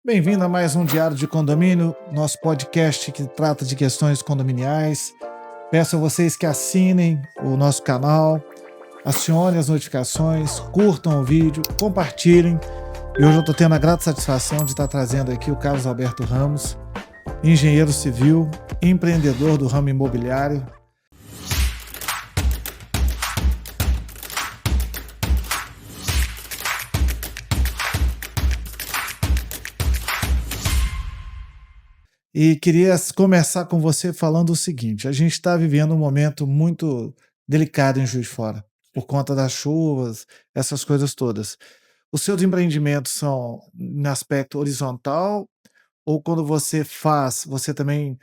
Bem-vindo a mais um Diário de Condomínio, nosso podcast que trata de questões condominiais. Peço a vocês que assinem o nosso canal, acionem as notificações, curtam o vídeo, compartilhem. E hoje eu estou tendo a grata satisfação de estar trazendo aqui o Carlos Alberto Ramos, engenheiro civil, empreendedor do ramo imobiliário. E queria começar com você falando o seguinte: a gente está vivendo um momento muito delicado em Juiz de Fora, por conta das chuvas, essas coisas todas. Os seus empreendimentos são no aspecto horizontal ou quando você faz, você também,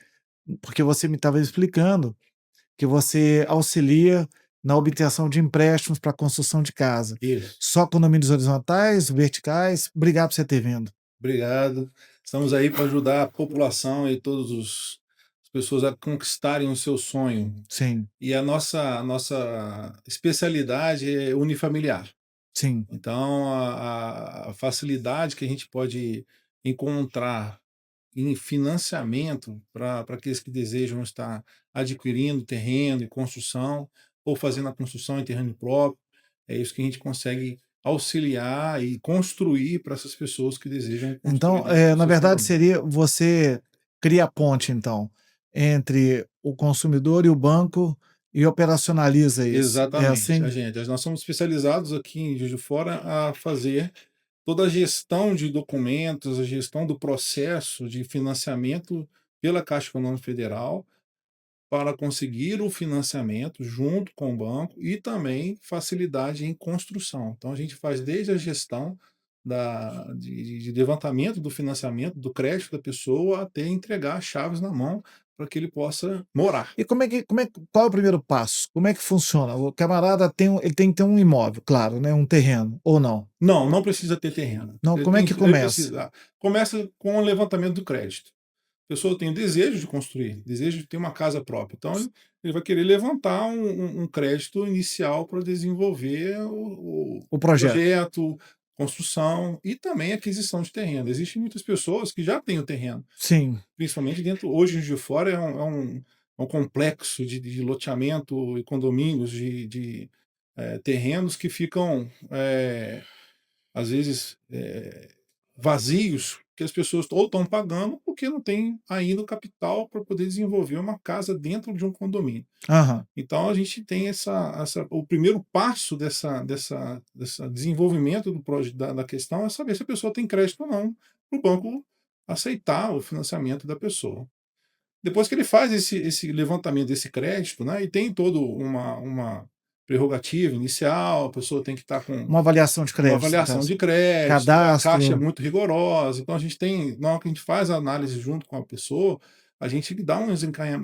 porque você me estava explicando que você auxilia na obtenção de empréstimos para construção de casa. Isso. Só condomínios horizontais, verticais? Obrigado por você ter vindo. Obrigado. Estamos aí para ajudar a população e todas as pessoas a conquistarem o seu sonho. Sim, E a nossa especialidade é unifamiliar. sim. Então, a facilidade que a gente pode encontrar em financiamento para aqueles que desejam estar adquirindo terreno e construção, ou fazendo a construção em terreno próprio, é isso que a gente consegue auxiliar e construir para essas pessoas que desejam construir Então, dentro dos na seus verdade, condomínios. seria você cria a ponte, então, entre o consumidor e o banco e operacionaliza isso. É Exatamente. assim? Nós somos especializados aqui em Juiz de Fora a fazer toda a gestão de documentos, a gestão do processo de financiamento pela Caixa Econômica Federal, para conseguir o financiamento junto com o banco e também facilidade em construção. Então, a gente faz desde a gestão de levantamento do financiamento, do crédito da pessoa, até entregar as chaves na mão para que ele possa morar. E qual é o primeiro passo? Como é que funciona? O camarada ele tem que ter um imóvel, claro, né, um terreno, ou não? Não, não precisa ter terreno. Não, como é que Ele começa? precisa. Começa com o levantamento do crédito. A pessoa tem o desejo de construir, desejo de ter uma casa própria. Então, ele vai querer levantar um crédito inicial para desenvolver o O projeto. projeto, construção e também aquisição de terreno. Existem muitas pessoas que já têm o terreno, Sim. principalmente dentro, hoje em Juiz de Fora é um complexo de loteamento e condomínios de terrenos que ficam, às vezes, vazios, que as pessoas ou estão pagando porque não tem ainda o capital para poder desenvolver uma casa dentro de um condomínio. Aham. Então a gente tem o primeiro passo dessa desenvolvimento da questão é saber se a pessoa tem crédito ou não, para o banco aceitar o financiamento da pessoa. Depois que ele faz esse levantamento desse crédito, né, e tem todo uma prerrogativa inicial, a pessoa tem que estar com Uma avaliação de uma crédito, no avaliação caso. de crédito, a Caixa é Cadastro. muito rigorosa, então a gente tem, na hora que a gente faz a análise junto com a pessoa, a gente dá uns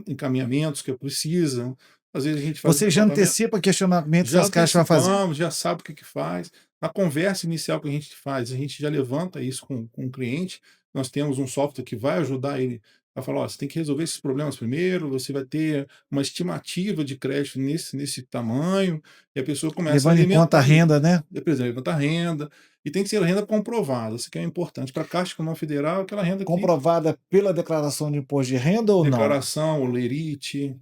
encaminhamentos que precisa, às vezes a gente faz o Você já levantamento, antecipa questionamentos que já as caixas vão fazer. antecipamos, já sabe o que faz. Na conversa inicial que a gente faz, a gente já levanta isso com o cliente, nós temos um software que vai ajudar ele a falar: "Ó, você tem que resolver esses problemas primeiro, você vai ter uma estimativa de crédito nesse tamanho", e a pessoa começa a Levando em conta a alimentar isso. renda, né? Por exemplo, levantar renda, e tem que ser renda comprovada, isso que é importante. Para a Caixa Econômica Federal, aquela renda que Comprovada pela declaração de imposto de renda ou não? declaração, o lerite,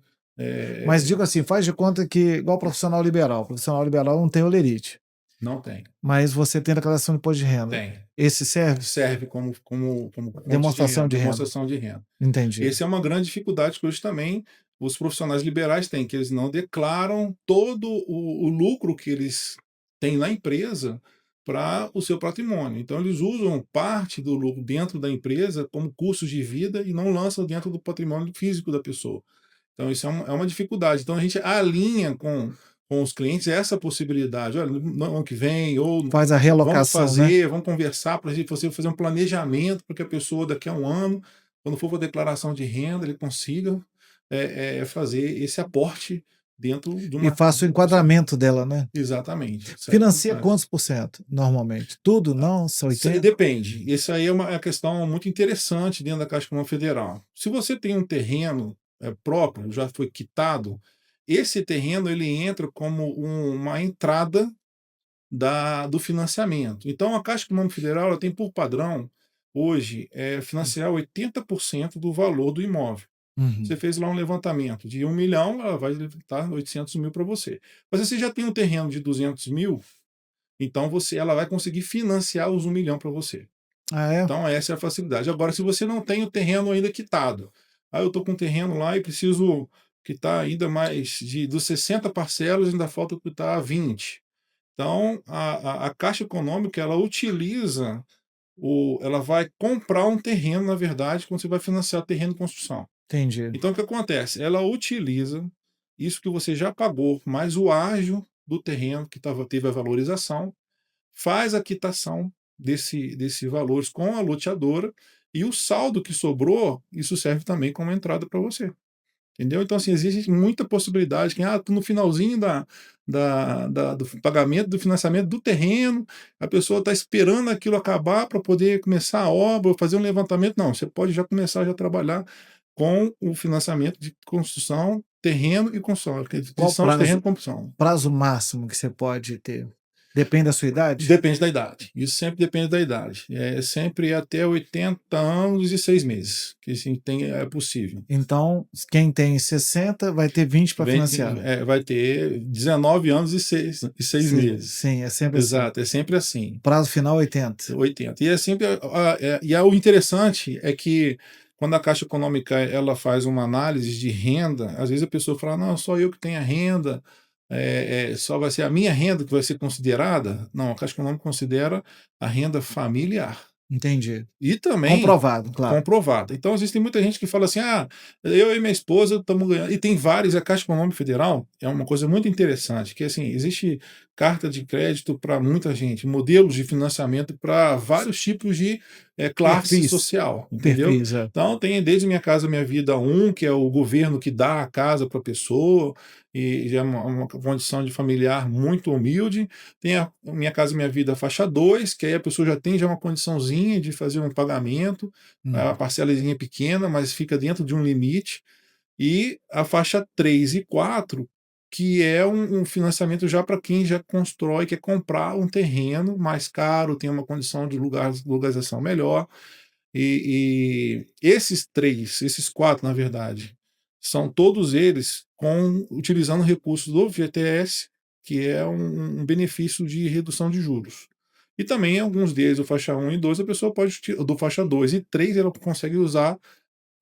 Mas digo assim, faz de conta que igual profissional liberal. Profissional liberal não tem olerite, não tem. mas você tem declaração de imposto de renda. Tem. Esse serve? Serve como fonte de Demonstração renda, de renda. demonstração de renda. Entendi. Essa é uma grande dificuldade que hoje também os profissionais liberais têm, que eles não declaram todo o lucro que eles têm na empresa para o seu patrimônio. Então, eles usam parte do lucro dentro da empresa como custos de vida e não lançam dentro do patrimônio físico da pessoa. Então, isso é uma dificuldade. Então, a gente alinha com os clientes essa possibilidade. Olha, no ano que vem, ou Faz a vamos realocação, né? fazer, vamos conversar para você fazer um planejamento para que a pessoa, daqui a um ano, quando for para a declaração de renda, ele consiga fazer esse aporte dentro de E uma faço o enquadramento dela, né? exatamente, certo? Financia quantos por cento, normalmente? Tudo? Não? São 80? Depende. Isso aí é uma questão muito interessante dentro da Caixa Econômica Federal. Se você tem um terreno próprio, já foi quitado, esse terreno ele entra como uma entrada do financiamento. Então, a Caixa Econômica Federal ela tem por padrão hoje é financiar 80% do valor do imóvel. Você Uhum. fez lá um levantamento de 1.000.000, ela vai levantar 800.000 para você. Mas se você já tem um terreno de 200.000, então ela vai conseguir financiar os 1.000.000 para você. Ah, é? Então essa é a facilidade. Agora, se você não tem o terreno ainda quitado, eu estou com um terreno lá e preciso quitar ainda mais dos 60 parcelas, ainda falta quitar 20. Então, a Caixa Econômica, ela utiliza, ela vai comprar um terreno, na verdade, quando você vai financiar terreno de construção. Entendi. Então, o que acontece? Ela utiliza isso que você já pagou, mais o ágio do terreno que teve a valorização, faz a quitação desse valores com a loteadora, e o saldo que sobrou, isso serve também como entrada para você. Entendeu? Então, assim, existe muita possibilidade que, tô no finalzinho do pagamento, do financiamento do terreno, a pessoa está esperando aquilo acabar para poder começar a obra, ou fazer um levantamento. Não, você pode já começar a trabalhar com o financiamento de construção, terreno e construção, Qual aquisição de terreno e prazo construção. prazo máximo que você pode ter? Depende da sua idade? Depende da idade. Isso sempre depende da idade. É sempre até 80 anos e 6 meses, que assim, é possível. Então, quem tem 60 vai ter 20 para financiar. Vai ter 19 anos e seis Sim, meses. sim, é sempre assim. Exato, é sempre assim. Prazo final 80. 80. E é sempre. O interessante é que quando a Caixa Econômica ela faz uma análise de renda, às vezes a pessoa fala, não, só eu que tenho a renda, só vai ser a minha renda que vai ser considerada. Não, a Caixa Econômica considera a renda familiar. Entendi. E também Comprovado, claro. comprovada. Então, existe muita gente que fala assim: eu e minha esposa estamos ganhando. E tem vários, a Caixa Econômica Federal é uma coisa muito interessante, que assim, existe carta de crédito para muita gente, modelos de financiamento para vários tipos de classe Perfis, social, entendeu? perfis, é. Então, tem desde Minha Casa Minha Vida um, que é o governo que dá a casa para a pessoa, e já é uma condição de familiar muito humilde. Tem a Minha Casa Minha Vida faixa 2, que aí a pessoa já tem uma condiçãozinha de fazer um pagamento, a Uhum. parcelazinha pequena, mas fica dentro de um limite. E a faixa 3 e 4, que é um financiamento já para quem já constrói, quer comprar um terreno mais caro, tem uma condição de localização melhor. Esses quatro, na verdade, são todos eles utilizando recursos do FGTS, que é um benefício de redução de juros. E também alguns deles, o faixa 1 e 2, a pessoa pode, do faixa 2 e 3, ela consegue usar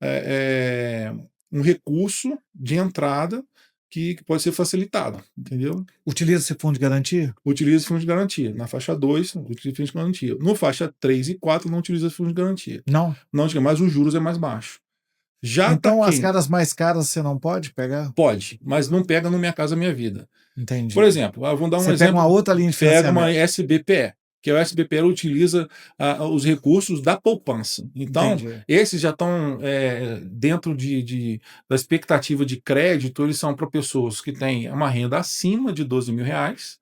é, um recurso de entrada que pode ser facilitado, entendeu? Utiliza esse fundo de garantia? Utiliza fundo de garantia. Na faixa 2, utiliza fundo de garantia. No faixa 3 e 4, não utiliza fundo de garantia. Não? Não, mas os juros é mais baixo. Já para Então as quem caras mais caras você não pode pegar? pode, mas não pega no Minha Casa Minha Vida. Por Entendi. exemplo, vamos dar um Você pega uma exemplo, outra linha de pega uma financiamento. SBPE, que o SBPE utiliza os recursos da poupança. Então, Entendi. esses já estão dentro da expectativa de crédito, eles são para pessoas que têm uma renda acima de R$ 12.000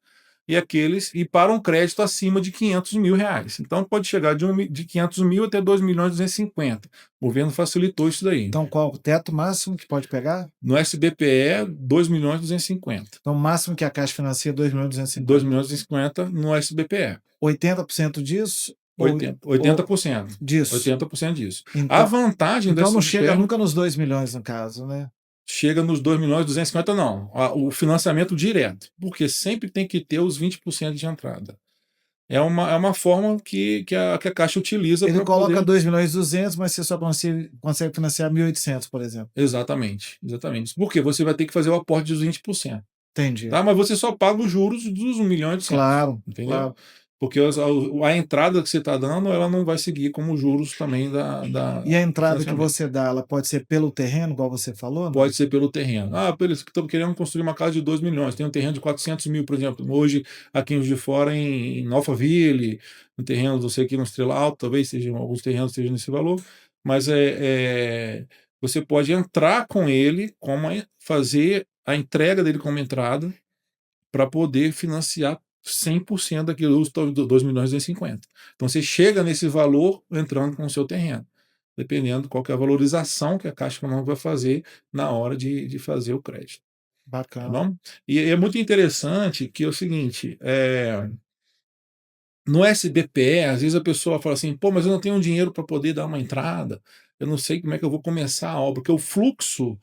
e para um crédito acima de R$ 500.000. Então, pode chegar de 500 mil até 2.250.000. O governo facilitou isso daí. Então qual o teto máximo que pode pegar? No SBPE, 2.250.000. Então o máximo que a Caixa financia é 2.250. 2.250.000 no SBPE. 80% disso ou 80%. disso? 80% disso. A Então vantagem do então não chega SBPE nunca nos 2.000.000 no caso, né? chega nos 2.250.000, não. O financiamento direto, porque sempre tem que ter os 20% de entrada. É uma forma que a Caixa utiliza Ele para coloca poder. 2.200.000, mas você só consegue financiar 1.800, por exemplo. Exatamente, exatamente. Porque você vai ter que fazer o aporte dos 20%. Entendi. Tá? Mas você só paga os juros dos 1.800.000, Claro, entendeu? claro. Porque a entrada que você está dando, ela não vai seguir como juros também E a do entrada que financiamento. você dá, ela pode ser pelo terreno, igual você falou, não? Pode ser pelo terreno. Eles estão querendo construir uma casa de 2 milhões, tem um terreno de 400.000, por exemplo. Hoje, aqui em Juiz de Fora, em Alphaville, um terreno, não sei aqui no Estrela Alta, talvez sejam, alguns terrenos estejam nesse valor, mas você pode entrar com ele, fazer a entrega dele como entrada, para poder financiar 100% daquilo dos 2.250.000. Então você chega nesse valor entrando com o seu terreno, dependendo qual que é a valorização que a Caixa Econômica vai fazer na hora de fazer o crédito. Tá Bacana. bom? E é muito interessante que é o seguinte, No SBPE, às vezes a pessoa fala assim: "Pô, mas eu não tenho dinheiro para poder dar uma entrada, eu não sei como é que eu vou começar a obra", porque o fluxo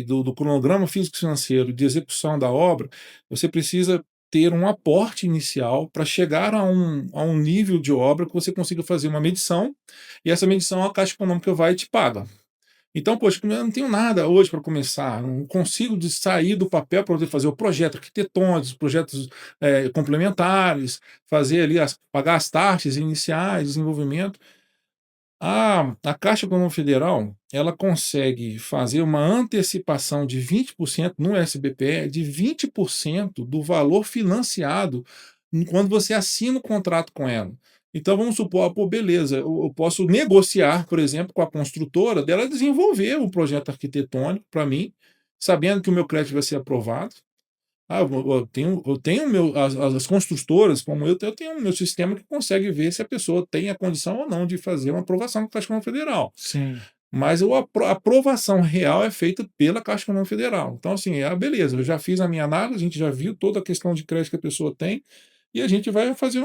do cronograma físico-financeiro de execução da obra, você precisa ter um aporte inicial para chegar a um nível de obra que você consiga fazer uma medição, e essa medição a Caixa Econômica vai e te paga. Então, poxa, eu não tenho nada hoje para começar, não consigo sair do papel para poder fazer o projeto arquitetônico, os projetos complementares, fazer ali, pagar as taxas iniciais, desenvolvimento. A Caixa Econômica Federal, ela consegue fazer uma antecipação de 20% no SBPE, de 20% do valor financiado quando você assina o contrato com ela. Então vamos supor, pô, beleza, eu posso negociar, por exemplo, com a construtora dela desenvolver um projeto arquitetônico para mim, sabendo que o meu crédito vai ser aprovado. Eu tenho as construtoras, como eu tenho o meu sistema que consegue ver se a pessoa tem a condição ou não de fazer uma aprovação com a Caixa Econômica Federal. Sim. Mas a aprovação real é feita pela Caixa Econômica Federal. Então, assim, beleza, eu já fiz a minha análise, a gente já viu toda a questão de crédito que a pessoa tem, e a gente vai fazer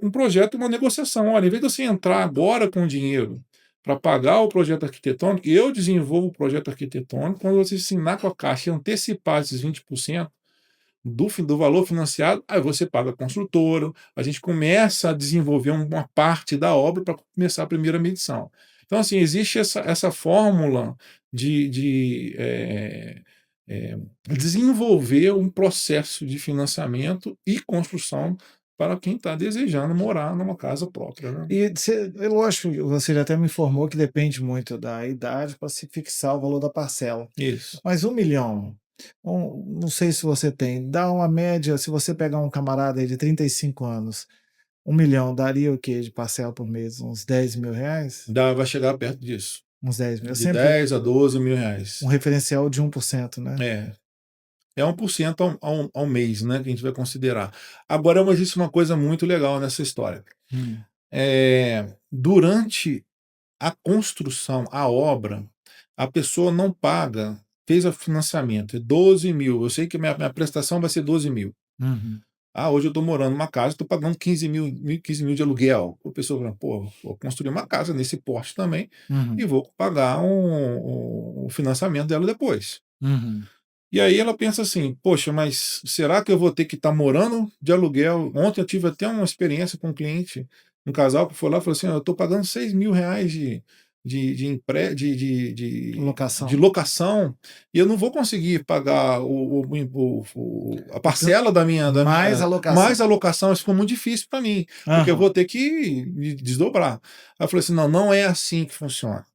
um projeto, uma negociação. Olha, em vez de você entrar agora com dinheiro para pagar o projeto arquitetônico, eu desenvolvo o projeto arquitetônico, quando você assinar com a Caixa e antecipar esses 20%, do valor financiado, aí você paga a construtora, a gente começa a desenvolver uma parte da obra para começar a primeira medição. Então, assim, existe essa fórmula de desenvolver um processo de financiamento e construção para quem está desejando morar numa casa própria, né? E é lógico, você já até me informou que depende muito da idade para se fixar o valor da parcela. Isso. Mas 1.000.000, não sei se você tem, dá uma média, se você pegar um camarada aí de 35 anos, 1.000.000 daria o quê de parcela por mês? Uns R$ 10.000? Vai chegar perto disso. Uns 10.000. De Sempre 10 a 12 mil reais. um referencial de 1%, né? É 1% ao mês, né, que a gente vai considerar. Agora, existe uma coisa muito legal nessa história. Hum. Durante a construção, a obra, a pessoa não paga, fez o financiamento, é 12 mil. Eu sei que minha prestação vai ser 12 mil. Uhum. Hoje eu estou morando numa casa, estou pagando 15 mil, 15 mil de aluguel. A pessoa fala, pô, vou construir uma casa nesse porte também Uhum. e vou pagar o financiamento dela depois. Uhum. E aí ela pensa assim, poxa, mas será que eu vou ter que estar morando de aluguel? Ontem eu tive até uma experiência com um cliente, um casal que foi lá e falou assim, eu estou pagando 6 mil reais de Locação. locação e eu não vou conseguir pagar a parcela Mais a locação. mais a locação, isso ficou muito difícil para mim, porque eu Aham. vou ter que me desdobrar. Aí eu falei assim, não, não é assim que funciona.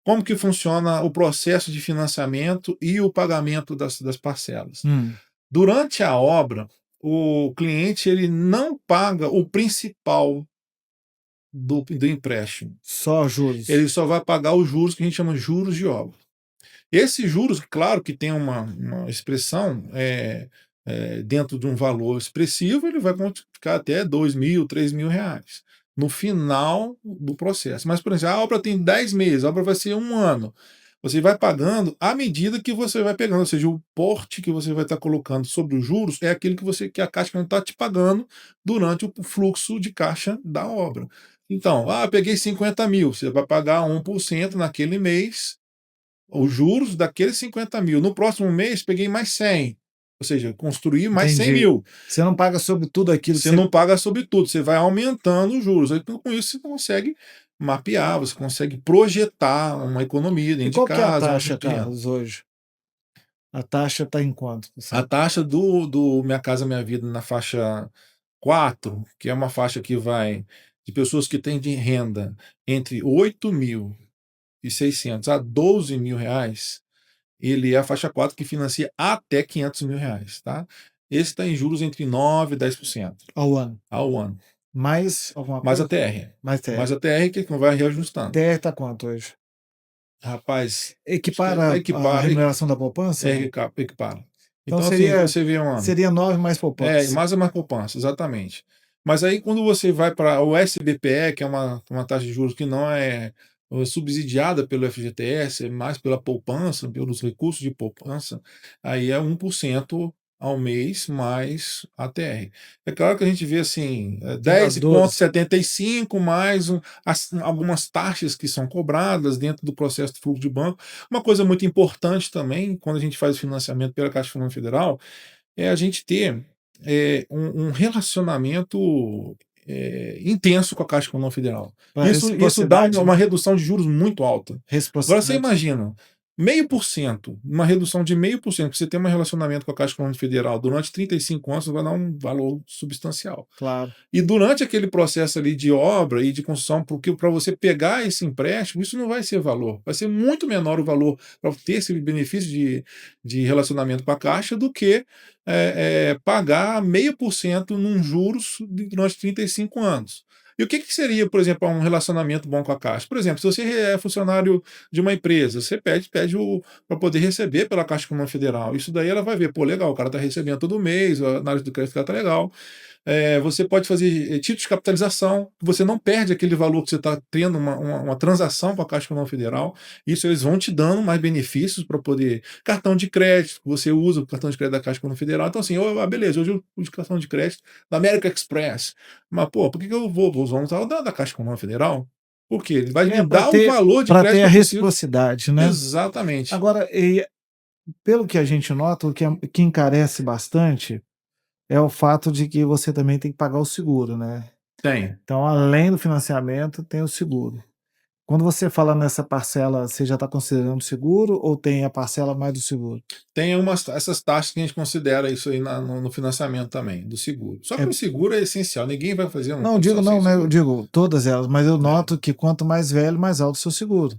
Como que funciona o processo de financiamento e o pagamento das parcelas? Hum. Durante a obra, o cliente ele não paga o principal do empréstimo. Só juros. Ele só vai pagar os juros que a gente chama de juros de obra. Esses juros, claro que tem uma expressão dentro de um valor expressivo, ele vai ficar até 2 mil, 3 mil reais no final do processo. Mas, por exemplo, a obra tem 10 meses, a obra vai ser um ano. Você vai pagando à medida que você vai pegando, ou seja, o porte que você vai estar colocando sobre os juros é aquilo que a Caixa não está te pagando durante o fluxo de caixa da obra. Então, peguei 50 mil, você vai pagar 1% naquele mês, os juros daqueles 50 mil. No próximo mês, peguei mais 100. Ou seja, construí mais 100 Entendi. mil. Você não paga sobre tudo aquilo que Você não paga sobre tudo, você vai aumentando os juros. Aí, com isso, você consegue mapear, você consegue projetar uma economia E dentro de qual que é a casa, taxa, de renda. Carlos, hoje? A taxa está em quanto? A taxa do Minha Casa Minha Vida na faixa 4, que é uma faixa que vai de pessoas que têm de renda entre 8.600 a 12 mil reais, ele é a faixa 4 que financia até 500 mil reais, tá? Esse está em juros entre 9% e 10% Ao ano. ao ano. Mais alguma Mais coisa? a TR. Mais TR. Mais a TR que não vai reajustando. TR está quanto hoje? Rapaz, Equipara a equipara, remuneração da poupança? equipara. Então Então, assim, seria, você vê seria 9 mais poupança. mais uma poupança, exatamente. Mas aí, quando você vai para o SBPE, que é uma taxa de juros que não é subsidiada pelo FGTS, é mais pela poupança, pelos recursos de poupança, aí é 1% ao mês mais a TR. É claro que a gente vê assim, Aquelas 10,75 mais algumas taxas que são cobradas dentro do processo de fluxo de banco. Uma coisa muito importante também, quando a gente faz o financiamento pela Caixa Econômica Federal, é a gente ter um relacionamento intenso com a Caixa Econômica Federal. Isso dá reciprocidade, uma né? redução de juros muito alta. Agora você Reciprocidade. imagina, 0,5%, uma redução de 0,5%, você tem um relacionamento com a Caixa Econômica Federal durante 35 anos, vai dar um valor substancial. Claro. E durante aquele processo ali de obra e de construção, porque para você pegar esse empréstimo, isso não vai ser valor, vai ser muito menor o valor para ter esse benefício de relacionamento com a Caixa do que pagar 0,5% num juros durante 35 anos. E o que seria, por exemplo, um relacionamento bom com a Caixa? Por exemplo, se você é funcionário de uma empresa, você pede para poder receber pela Caixa Econômica Federal. Isso daí ela vai ver, pô, legal, o cara está recebendo todo mês, a análise do crédito está legal. Você pode fazer títulos de capitalização, você não perde aquele valor que você está tendo uma transação com a Caixa Econômica Federal. Isso eles vão te dando mais benefícios para poder. Cartão de crédito, você usa o cartão de crédito da Caixa Econômica Federal. Então, assim, beleza, hoje eu uso o cartão de crédito da American Express. Mas, pô, por que eu vou usar o da Caixa Econômica Federal? Porque ele vai me Para dar o ter, valor de para ter crédito a que eu preciso. reciprocidade, né? Exatamente. Agora, pelo que a gente nota, o que encarece bastante é o fato de que você também tem que pagar o seguro, né? Tem. Então, além do financiamento, tem o seguro. Quando você fala nessa parcela, você já está considerando seguro ou tem a parcela mais do seguro? Tem essas taxas que a gente considera isso aí no financiamento também, do seguro. Só que É, o seguro é essencial, ninguém vai fazer uma não, digo construção sem não, né? Eu seguro. digo todas elas, mas eu É, noto que quanto mais velho, mais alto o seu seguro.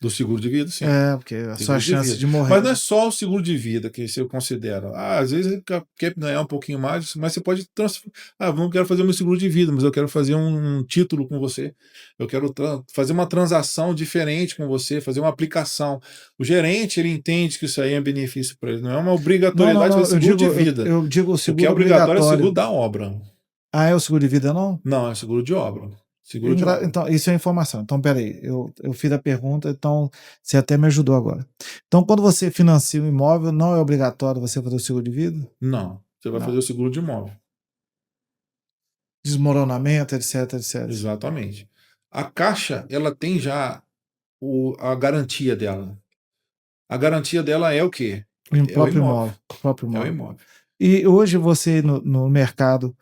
do seguro de vida, sim. É, porque a sua Seguro de chance vida. de morrer, Mas não é né? só o seguro de vida que eu considero. Às vezes quer ganhar um pouquinho mais, mas você pode transferir. Eu não quero fazer o meu seguro de vida, mas eu quero fazer um título com você. Eu quero fazer uma transação diferente com você, fazer uma aplicação. O gerente, ele entende que isso aí é benefício para ele. Não é uma Não, não, obrigatoriedade não. fazer Eu seguro de digo, vida. eu digo o O que é seguro obrigatório é o obrigatório. seguro da obra. Ah, é o seguro de vida, não? Não, é seguro de obra. Seguro de obra. Então, isso é informação. Então, peraí, eu fiz a pergunta, então você até me ajudou agora. Então, quando você financia um imóvel, não é obrigatório você fazer o seguro de vida? Não, você vai fazer Não. o seguro de imóvel. Desmoronamento, etc, etc. Exatamente. A Caixa, ela tem já a garantia dela. A garantia dela é o quê? O É o próprio imóvel. imóvel, o próprio É o imóvel. imóvel. E hoje você no mercado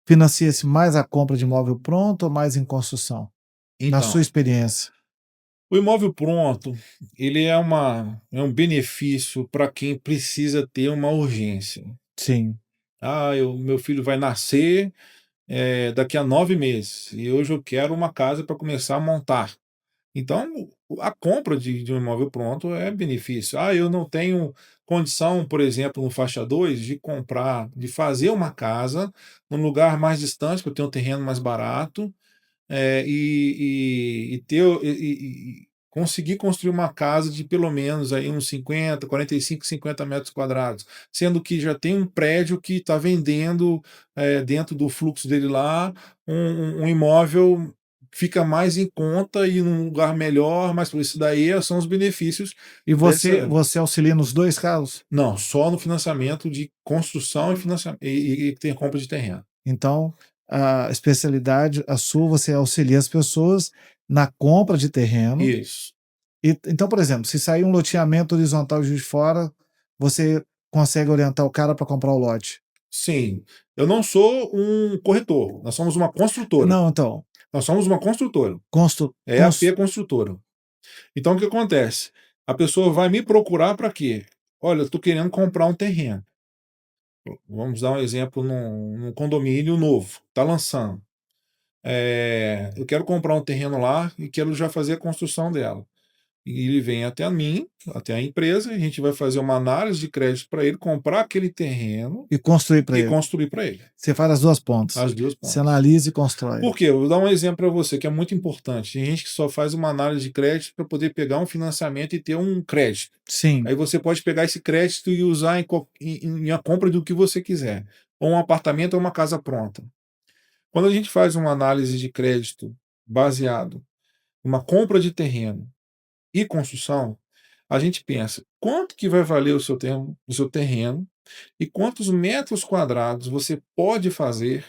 financia-se mais a compra de imóvel pronto ou mais em construção? Na sua Então, experiência? o imóvel pronto, ele é um benefício para quem precisa ter uma urgência. Sim. Meu filho vai nascer daqui a 9 meses e hoje eu quero uma casa para começar a montar. Então, a compra de um imóvel pronto é benefício. Eu não tenho condição, por exemplo, no faixa 2, de comprar, de fazer uma casa num lugar mais distante, que eu tenho um terreno mais barato, e conseguir construir uma casa de pelo menos aí uns 50, 45, 50 metros quadrados, sendo que já tem um prédio que está vendendo dentro do fluxo dele lá um imóvel fica mais em conta e num lugar melhor, mas por isso daí são os benefícios E dessa. você auxilia nos 2 casos? Não, só no financiamento de construção e financiamento e tem compra de terreno. Então, a especialidade, a sua, você auxilia as pessoas na compra de terreno. Isso. Então, por exemplo, se sair um loteamento horizontal de Juiz de Fora, você consegue orientar o cara para comprar o lote? Sim, eu não sou um corretor, nós somos uma construtora. Não, então, Nós somos uma construtora. constru, É a cons, P Construtora. Então o que acontece? A pessoa vai me procurar para quê? Olha, eu estou querendo comprar um terreno. Vamos dar um exemplo num condomínio novo, está lançando. Eu quero comprar um terreno lá e quero já fazer a construção dela. E ele vem até a mim, até a empresa, e a gente vai fazer uma análise de crédito para ele comprar aquele terreno e construir para e ele. construir para ele. Você faz as duas pontas. As duas Você pontas. analisa e constrói. Por quê? Eu vou dar um exemplo para você que é muito importante. Tem gente que só faz uma análise de crédito para poder pegar um financiamento e ter um crédito. Sim. Aí você pode pegar esse crédito e usar em a compra do que você quiser. Ou um apartamento ou uma casa pronta. Quando a gente faz uma análise de crédito baseado numa compra de terreno e construção, a gente pensa quanto que vai valer o seu terreno e quantos metros quadrados você pode fazer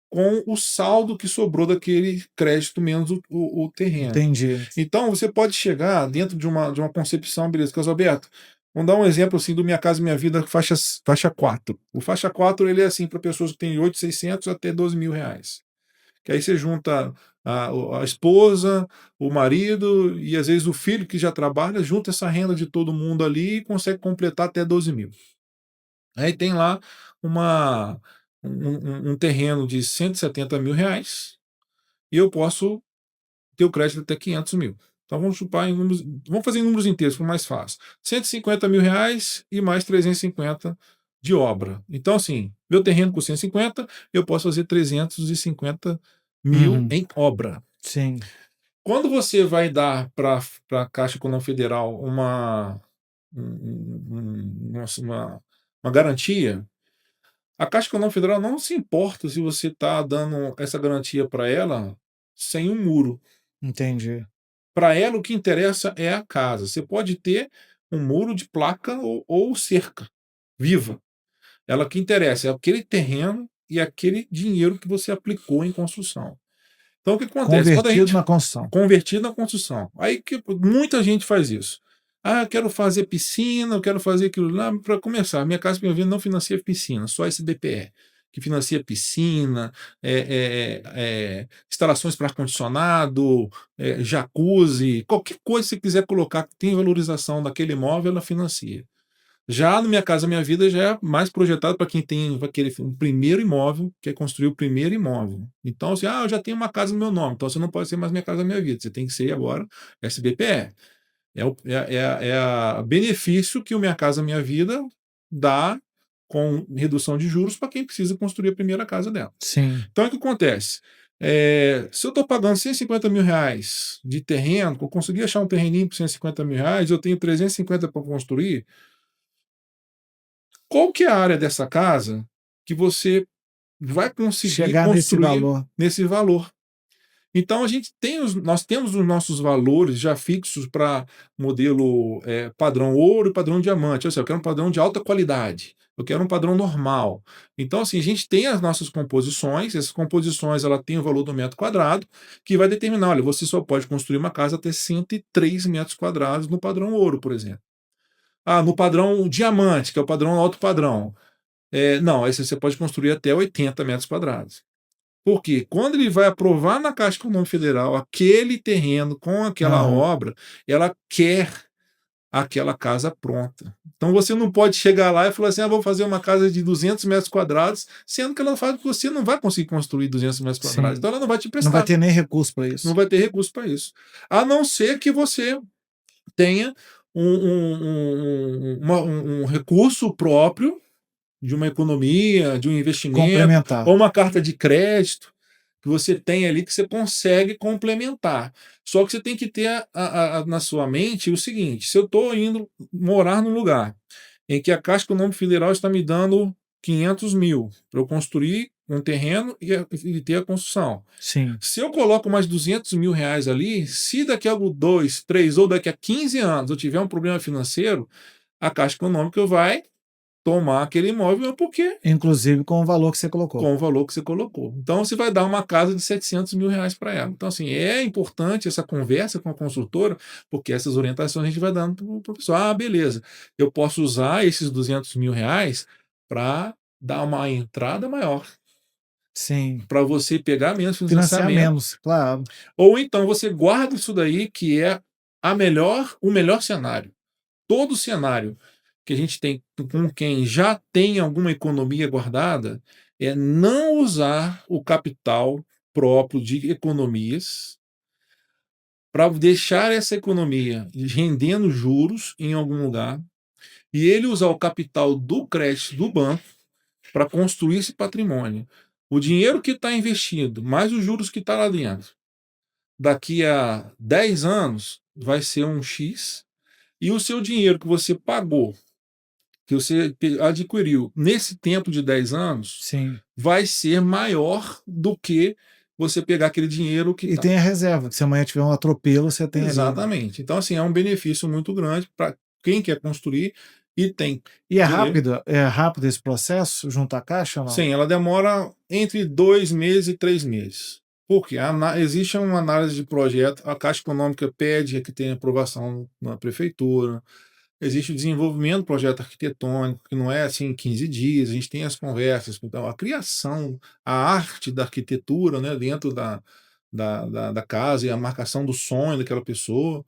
com o saldo que sobrou daquele crédito menos o terreno. Entendi. Então, você pode chegar dentro de uma concepção, beleza, Carlos Alberto, vamos dar um exemplo assim do Minha Casa Minha Vida faixa 4. O faixa 4 ele é assim para pessoas que têm 8.600 até 12 mil reais. Que aí você junta a esposa, o marido e às vezes o filho que já trabalha, junta essa renda de todo mundo ali e consegue completar até 12 mil. Aí tem lá uma, um terreno de 170 mil reais e eu posso ter o crédito até 500 mil. Então vamos chupar em números, vamos fazer em números inteiros, for mais fácil. 150 mil reais e mais 350 de obra. Então, assim, meu terreno com 150, eu posso fazer 350 mil Uhum. em obra. Sim, Quando você vai dar para a Caixa Econômica Federal uma garantia, a Caixa Econômica Federal não se importa se você está dando essa garantia para ela sem um muro. entendi. Para ela, o que interessa é a casa. Você pode ter um muro de placa ou cerca viva. Ela o que interessa é aquele terreno e aquele dinheiro que você aplicou em construção. Então, o que acontece? Quando a Convertido gente na construção. convertir na construção, aí que muita gente faz isso. Ah, eu quero fazer piscina, eu quero fazer aquilo lá. Para começar, Minha Casa Minha Vida não financia piscina, só SBPE, que financia piscina, instalações para ar-condicionado, jacuzzi, qualquer coisa que você quiser colocar que tem valorização daquele imóvel, ela financia. Já no Minha Casa Minha Vida já é mais projetado para quem tem aquele um primeiro imóvel, quer construir o primeiro imóvel. Então, assim, eu já tenho uma casa no meu nome, então você não pode ser mais Minha Casa Minha Vida, você tem que ser agora SBPE. É o benefício que o Minha Casa Minha Vida dá com redução de juros para quem precisa construir a primeira casa dela. Sim. Então, o que acontece? Se eu estou pagando 150 mil reais de terreno, eu consegui achar um terreninho por 150 mil reais, eu tenho 350 para construir, qual que é a área dessa casa que você vai conseguir Chegar nesse construir valor. nesse valor? Então nós temos os nossos valores já fixos para modelo padrão ouro e padrão diamante. Ou seja, eu quero um padrão de alta qualidade. Eu quero um padrão normal. Então, assim, a gente tem as nossas composições. Essas composições ela tem o valor do metro quadrado que vai determinar. Olha, você só pode construir uma casa até 103 metros quadrados no padrão ouro, por exemplo. No padrão diamante, que é o padrão alto padrão. Não, aí você pode construir até 80 metros quadrados. Por quê? Quando ele vai aprovar na Caixa Econômica Federal aquele terreno com aquela Aham. obra, ela quer aquela casa pronta. Então você não pode chegar lá e falar assim: vou fazer uma casa de 200 metros quadrados, sendo que ela fala que você não vai conseguir construir 200 metros quadrados. Sim. Então ela não vai te Não vai prestar, ter nem recurso para não isso. vai ter recurso para isso. A não ser que você tenha um recurso próprio de uma economia, de um investimento, Complementar. ou uma carta de crédito que você tem ali que você consegue complementar. Só que você tem que ter na sua mente o seguinte: se eu estou indo morar num lugar em que a Caixa Econômica Federal está me dando 500 mil para eu construir um terreno e ter a construção. Sim. Se eu coloco mais 200 mil reais ali, se daqui a 2, 3 ou daqui a 15 anos eu tiver um problema financeiro, a Caixa Econômica vai tomar aquele imóvel porque Inclusive com o valor que você colocou. com o valor que você colocou. Então você vai dar uma casa de 700 mil reais para ela. Então, assim, é importante essa conversa com a construtora, porque essas orientações a gente vai dando para o pessoal. Beleza, eu posso usar esses 200 mil reais para dar uma entrada maior, Sim. para você pegar menos Financiar financiamento. menos, claro. Ou então você guarda isso daí, que é o melhor cenário. Todo cenário que a gente tem com quem já tem alguma economia guardada é não usar o capital próprio de economias para deixar essa economia rendendo juros em algum lugar e ele usar o capital do crédito do banco para construir esse patrimônio. O dinheiro que está investido, mais os juros que está lá dentro, daqui a 10 anos vai ser um X, e o seu dinheiro que você pagou, que você adquiriu nesse tempo de 10 anos, Sim. vai ser maior do que você pegar aquele dinheiro que E está. tem a reserva, que se amanhã tiver um atropelo, você tem ali. Exatamente. Então, assim, é um benefício muito grande para quem quer construir E tem. E Beleza. é rápido esse processo junto à Caixa ou não? Sim, ela demora entre 2 meses e 3 meses. Por quê? Existe uma análise de projeto, a Caixa Econômica pede que tenha aprovação na prefeitura, existe o desenvolvimento do projeto arquitetônico, que não é assim em 15 dias, a gente tem as conversas, então a criação, a arte da arquitetura, né, dentro da casa e a marcação do sonho daquela pessoa,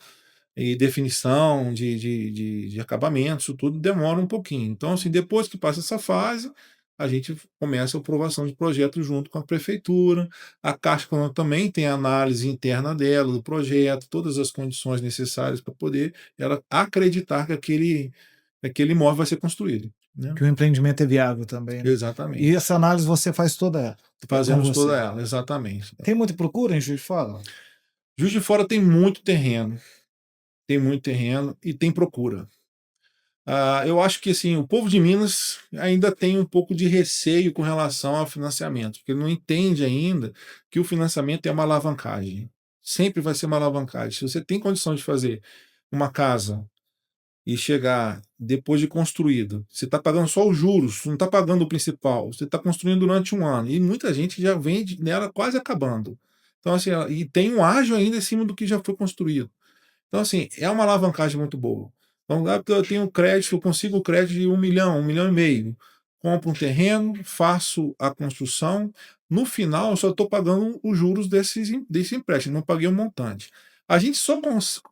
e definição de acabamento, isso tudo demora um pouquinho. Então, assim, depois que passa essa fase, a gente começa a aprovação de projeto junto com a prefeitura. A Caixa Econômica também tem a análise interna dela, do projeto, todas as condições necessárias para poder ela acreditar que aquele imóvel vai ser construído, né. Que o empreendimento é viável também, né. E Exatamente. essa análise você faz toda ela, com Fazemos toda você. ela, exatamente. Tem muita procura em Juiz de Fora? Juiz de Fora tem muito terreno e tem procura. Eu acho que assim, o povo de Minas ainda tem um pouco de receio com relação ao financiamento, porque não entende ainda que o financiamento é uma alavancagem. Sempre vai ser uma alavancagem. Se você tem condição de fazer uma casa e chegar depois de construído, você está pagando só os juros, não está pagando o principal, você está construindo durante um ano, e muita gente já vende nela quase acabando. Então, assim, e tem um ágio ainda em cima do que já foi construído. Então, assim, é uma alavancagem muito boa. Vamos lá, porque eu tenho crédito, eu consigo crédito de 1 milhão, 1,5 milhão. Compro um terreno, faço a construção. No final, eu só estou pagando os juros desse empréstimo, não paguei um montante. A gente só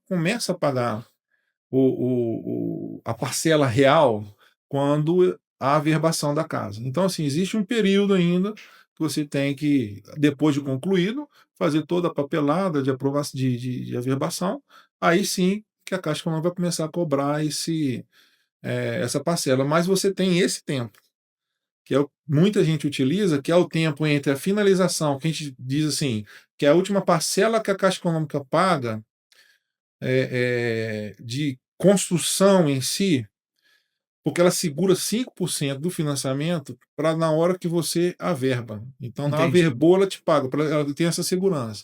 começa a pagar a parcela real quando a averbação da casa. Então, assim, existe um período ainda que você tem que, depois de concluído, fazer toda a papelada de aprovação de averbação. Aí sim que a Caixa Econômica vai começar a cobrar essa parcela. Mas você tem esse tempo, que muita gente utiliza, que é o tempo entre a finalização, que a gente diz assim, que é a última parcela que a Caixa Econômica paga de construção em si, porque ela segura 5% do financiamento para na hora que você averba. Então, na Entendi. averbou, ela te paga, ela tem essa segurança.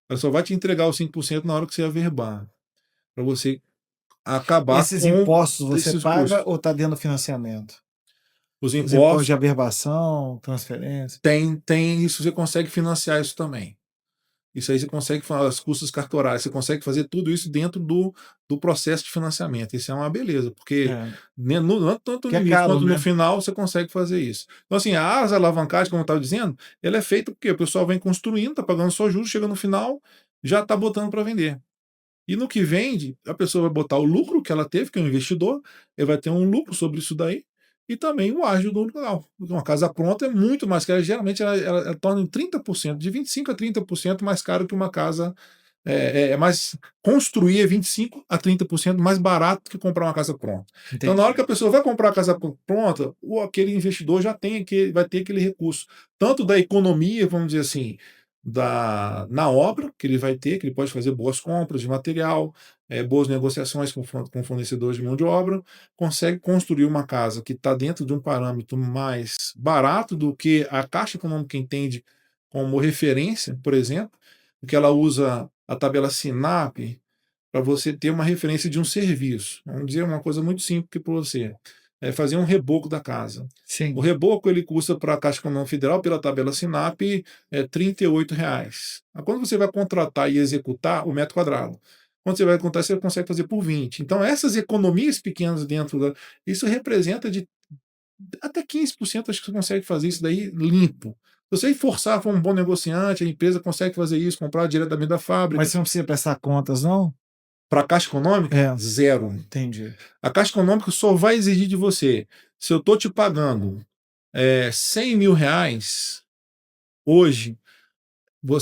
Ela só vai te entregar os 5% na hora que você averbar, para você acabar Esses com impostos você esses paga custos. ou está dentro do financiamento? Os Os impostos de impostos averbação, transferência? tem isso, você consegue financiar isso também. Isso aí você consegue fazer as custas cartorárias, você consegue fazer tudo isso dentro do processo de financiamento. Isso é uma beleza, porque É, tanto que no é início caro, quanto no né. final você consegue fazer isso. Então, assim, as alavancagens, como eu estava dizendo, ela é feita porque o pessoal vem construindo, está pagando só juros, chega no final, já está botando para vender. E no que vende, a pessoa vai botar o lucro que ela teve, que é o investidor, ele vai ter um lucro sobre isso daí, e também o ágio do local. Uma casa pronta é muito mais cara, geralmente ela torna em 30%, de 25% a 30% mais caro que uma casa. É mais construir é 25% a 30% mais barato que comprar uma casa pronta. Então, na hora que Entendi. a pessoa vai comprar a casa pronta, aquele investidor já vai ter aquele recurso, tanto da economia, vamos dizer assim, na obra que ele vai ter, que ele pode fazer boas compras de material, boas negociações com fornecedores de mão de obra, consegue construir uma casa que está dentro de um parâmetro mais barato do que a Caixa Econômica entende como referência, por exemplo, porque ela usa a tabela SINAP para você ter uma referência de um serviço. Vamos dizer uma coisa muito simples aqui para você, é fazer um reboco da casa. O Sim. reboco ele custa para a Caixa Econômica Federal, pela tabela SINAP, R$ 38. Mas quando você vai contratar e executar o metro quadrado, quando você vai contar, você consegue fazer por 20. Então, essas economias pequenas isso representa de até 15%, acho que você consegue fazer isso daí limpo. Se você forçar, for um bom negociante, a empresa consegue fazer isso, comprar diretamente da Mas fábrica. você não precisa prestar contas não? Para a Caixa Econômica, É, zero. entendi. A Caixa Econômica só vai exigir de você, se eu estou te pagando R$ 100.000, hoje,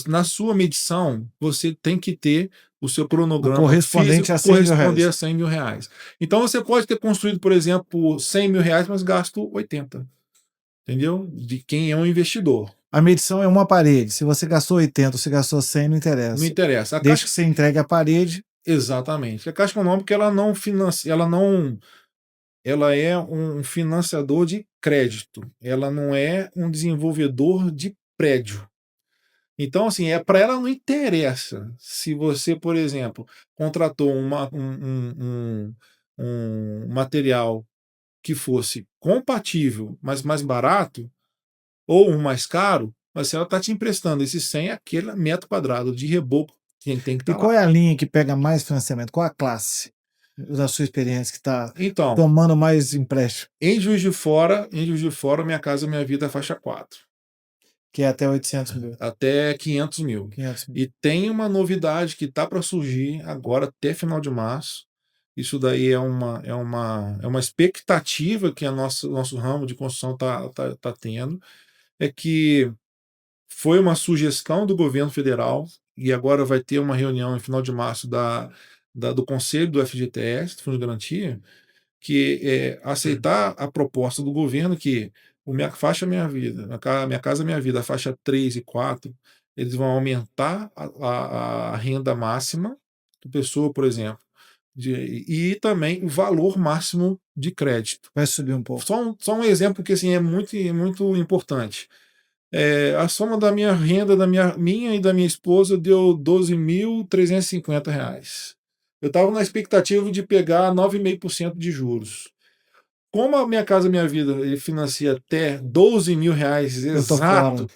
na sua medição, você tem que ter o seu O cronograma correspondente a físico cem mil corresponder a reais. R$ 100.000. Então você pode ter construído, por exemplo, por R$ 100.000, mas gasto 80, entendeu? De quem é um investidor. A medição é uma parede, se você gastou 80, se gastou 100, não Não interessa. interessa. Desde que você entregue a parede. Exatamente. A Caixa Econômica ela não financia, ela é um financiador de crédito. Ela não é um desenvolvedor de prédio. Então, assim, para ela não interessa se você, por exemplo, contratou um material que fosse compatível, mas mais barato, ou um mais caro, mas se ela está te emprestando esse 100, aquele metro quadrado de reboco tem que E estar qual lá. é a linha que pega mais financiamento? Qual a classe, da sua experiência, que está Então, tomando mais empréstimo? em Juiz de Fora, Minha Casa Minha Vida faixa 4, Que é até 800.000, até 500 mil. 500.000. E tem uma novidade que está para surgir agora até final de março. Isso daí é uma expectativa que nosso ramo de construção tá tendo, é que foi uma sugestão do governo federal, e agora vai ter uma reunião em final de março do Conselho do FGTS, do Fundo de Garantia, que é aceitar a proposta do governo que o Minha Faixa Minha Vida, Minha Casa Minha Vida, a faixa 3 e 4, eles vão aumentar a renda máxima da pessoa, por exemplo, e também o valor máximo de crédito. Vai subir um pouco. Só um exemplo que assim, é muito importante. A soma da minha renda, minha e da minha esposa, deu R$ 12.350. Eu estava na expectativa de pegar 9,5% de juros. Como a Minha Casa Minha Vida ele financia até R$ 12.000 Eu tô fora. exato,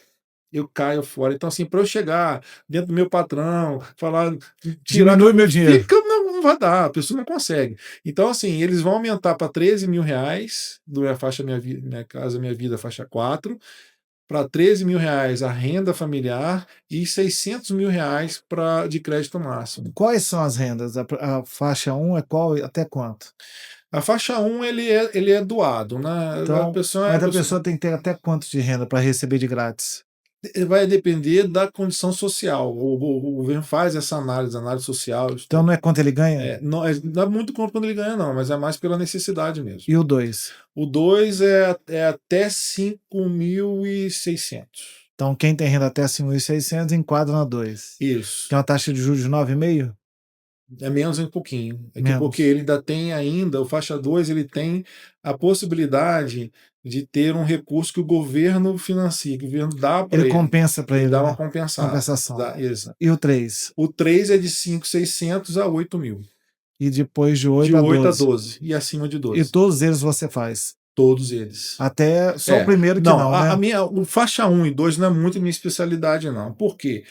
eu caio fora. Então, assim, para eu chegar dentro do meu patrão, falar, tirar, Diminui meu dinheiro. não vai dar, a pessoa não consegue. Então, assim, eles vão aumentar para R$ 13.000 do Minha Faixa Minha Casa Minha Vida, faixa 4, para R$ 13.000 a renda familiar e R$ 600.000 de crédito máximo. Quais são as rendas? A faixa 1 é qual e até quanto? A faixa 1 ele é doado, né? A Então, pessoa, mas a pessoa tem que ter até quanto de renda para receber de grátis? vai depender da condição social. O governo faz essa análise social. Então não é quanto ele ganha? Não é muito quando ele ganha, não, mas é mais pela necessidade mesmo. E o 2? O 2 é até 5.600. Então quem tem renda até 5.600 enquadra na 2. Isso. Tem uma taxa de juros de 9,5? É menos um pouquinho. Menos. Porque ele o faixa 2, ele tem a possibilidade de ter um recurso que o governo financia, que o governo dá para Ele ele. compensa para Ele ele, dá uma né? compensada. Compensação. Isso. E o 3? O 3 é de 5.600 a 8.000. E depois de 8 De a 8 a 12. 12. E acima de E 12. todos eles você faz? Todos eles. Até só o primeiro que não, né? O faixa 1 e 2 não é muito minha especialidade, não. Por quê?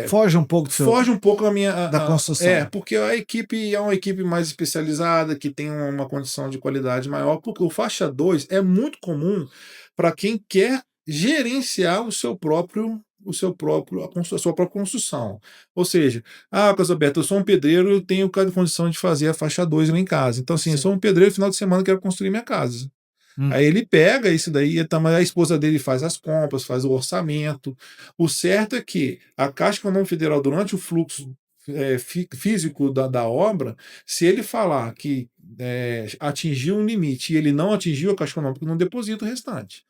Foge um pouco Foge um pouco da construção. porque a equipe é uma equipe mais especializada, que tem uma condição de qualidade maior, porque o faixa 2 é muito comum para quem quer gerenciar a sua própria construção. Ou seja, Carlos Alberto, eu sou um pedreiro, eu tenho condição de fazer a faixa 2 lá em casa. Então, assim, eu sou um pedreiro, final de semana eu quero construir minha casa. Aí ele pega isso daí, a esposa dele faz as compras, faz o orçamento. O certo é que a Caixa Econômica Federal, durante o fluxo físico da obra, se ele falar que atingiu um limite e ele não atingiu, a Caixa Econômica não deposita o restante.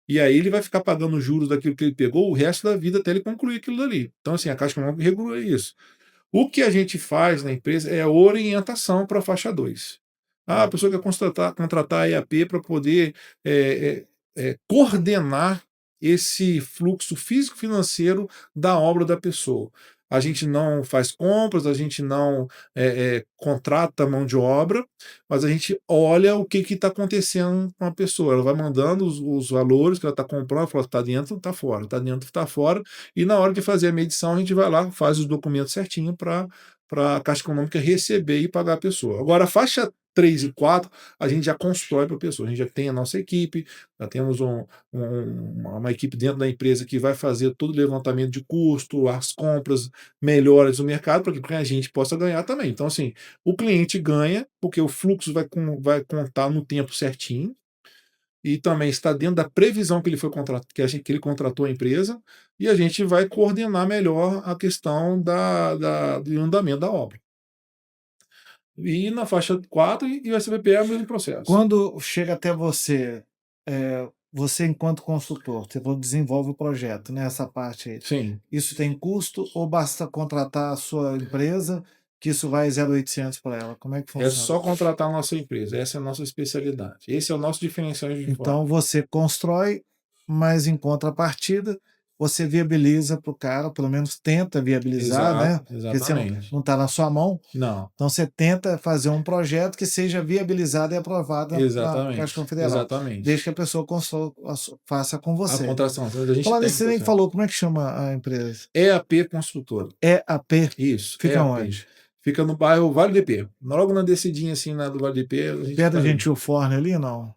E aí ele vai ficar pagando os juros daquilo que ele pegou o resto da vida até ele concluir aquilo dali. Então, assim, a Caixa Econômica regula isso. O que a gente faz na empresa é orientação para a faixa 2. A pessoa quer contratar a EAP para poder coordenar esse fluxo físico-financeiro da obra da pessoa. A gente não faz compras, a gente não contrata mão de obra, mas a gente olha o que está acontecendo com a pessoa. Ela vai mandando os valores que ela está comprando, fala: está dentro, está fora, está dentro, está fora. E na hora de fazer a medição, a gente vai lá, faz os documentos certinho para a Caixa Econômica receber e pagar a pessoa. Agora, a faixa 3 e 4, a gente já constrói para a pessoa. A gente já tem a nossa equipe, já temos uma equipe dentro da empresa que vai fazer todo o levantamento de custo, as compras melhores do mercado, para que a gente possa ganhar também. Então, assim, o cliente ganha, porque o fluxo vai contar no tempo certinho, e também está dentro da previsão que ele que ele contratou a empresa, e a gente vai coordenar melhor a questão do andamento da obra. E na faixa 4 e o SBP é o mesmo processo. Quando chega até você, você enquanto consultor, você desenvolve o projeto, né, essa parte aí. Sim. Isso tem custo ou basta contratar a sua empresa, que isso vai 0,800 para ela? Como é que É funciona? só contratar a nossa empresa, essa é a nossa especialidade. Esse é o nosso diferencial de fora. Então você constrói, mas em contrapartida, você viabiliza para o cara, pelo menos tenta viabilizar, né? Exato, Porque você exatamente. não está na sua mão. Não, Então você tenta fazer um projeto que seja viabilizado e aprovado na Caixa exatamente, Confederal, desde exatamente. que a pessoa faça com A você. contratação, a gente Falando tem nisso, um você nem processo. falou como é que chama a empresa? EAP Construtora. EAP, Isso, fica EAP. onde? Fica no bairro Vale do Ipê. Logo na descidinha, assim, do Vale do Ipê, a gente Perto tá da ali. Gentil Forne ali, não?